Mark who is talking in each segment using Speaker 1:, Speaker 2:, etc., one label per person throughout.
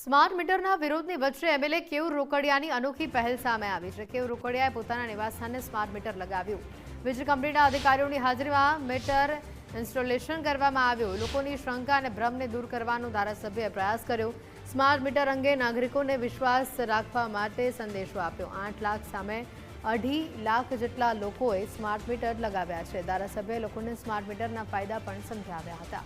Speaker 1: Smart મીટરના વિરોધની વચ્ચે MLA Keyur રોકડિયાની અનોખી પહેલ સામે આવી છે। કેયુર રોકડિયાએ પોતાના નિવાસસ્થાને સ્માર્ટ મીટર લગાવ્યું। વીજ કંપનીના અધિકારીઓની હાજરીમાં મીટર ઇન્સ્ટોલેશન કરવામાં આવ્યું। લોકોની શંકા અને ભ્રમને દૂર કરવાનો ધારાસભ્યએ પ્રયાસ કર્યો। સ્માર્ટ મીટર અંગે નાગરિકોને વિશ્વાસ રાખવા માટે સંદેશો આપ્યો। 8 લાખ સામે 2.5 લાખ જેટલા લોકોએ સ્માર્ટ મીટર લગાવ્યા છે। ધારાસભ્યએ લોકોને સ્માર્ટ મીટરના ફાયદા પણ સમજાવ્યા હતા।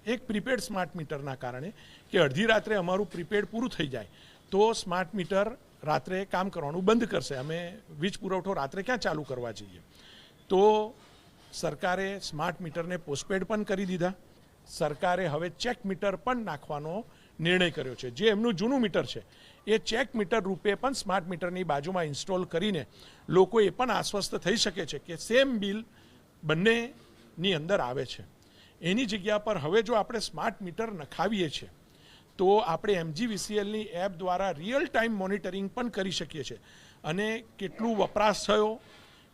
Speaker 2: एक प्रीपेड स्मार्ट मीटर ना कारणे कि अर्धी रात्रे अमारू प्रीपेड पूरू थई जाए तो स्मार्ट मीटर रात्रे काम करवानुं बंद करशे। अमे वीज पुरवठो रात्रे क्या चालू करवा जोईए। तो सरकारे स्मार्ट मीटर ने पोस्टपेड पण करी दीधा। सरकारे हवे चेक मीटर पण नाखवानो निर्णय कर्यो छे। जे एमनुं जूनुं मीटर छे ए चेक मीटर रूपे पण स्मार्ट मीटरनी बाजुमां इन्स्टॉल करीने लोको ए पण आश्वस्त थई शके छे कि सेम बिल बंनेनी अंदर आवे छे। एनी जग्या पर हवे जो आपणे स्मार्ट मीटर नखावीए छे तो आपणे MGVCLनी एप द्वारा रियल टाइम मॉनिटरिंग पण करी शकीए छे अने केटलुं वपराश थयो,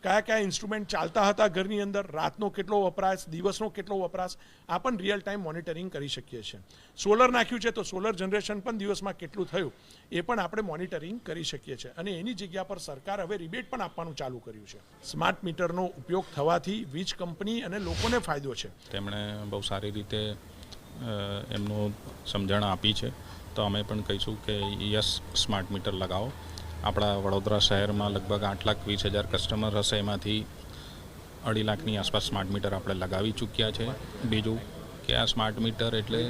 Speaker 2: कया कया इंस्ट्रुमेंट चालता हता घरनी अंदर, रातनो केटलो वपराश, दिवसनो केटलो वपराश आ पण रियल टाइम मॉनिटरिंग करी शकीए छे। सोलर नाख्युं छे तो सोलर जनरेशन पण दिवसमां केटलुं थयुं ए पण आपणे मॉनिटरिंग करी शकीए छे अने एनी जग्या पर सरकार हवे रिबेट पण आपवानुं चालू कर्युं छे। स्मार्ट मीटरनो उपयोग थवाथी वीज कंपनी अने लोकोने फायदो छे।
Speaker 3: તેમણે બહુ સારી રીતે એમનું સમજણ આપી છે તો અમે પણ કહીશું કે યસ સ્માર્ટ મીટર લગાવો। આપણા વડોદરા શહેરમાં લગભગ 8,20,000 કસ્ટમર હશે, એમાંથી 2.5 લાખની આસપાસ સ્માર્ટ મીટર આપણે લગાવી ચૂક્યા છે। બીજું કે આ સ્માર્ટ મીટર એટલે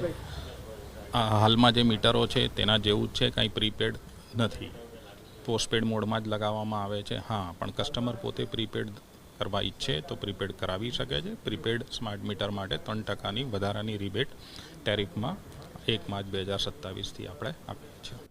Speaker 3: હાલમાં જે મીટરો છે તેના જેવું જ છે, કાંઈ પ્રીપેડ નથી, પોસ્ટપેડ મોડમાં જ લગાવવામાં આવે છે। હા, પણ કસ્ટમર પોતે પ્રીપેડ કરવા ઈચ્છે તો પ્રીપેડ કરાવી શકે છે। પ્રીપેડ સ્માર્ટ મીટર માટે 3% વધારાની રિબેટ ટેરિફમાં 1 માર્ચ 2027થી આપણે આપીએ છીએ।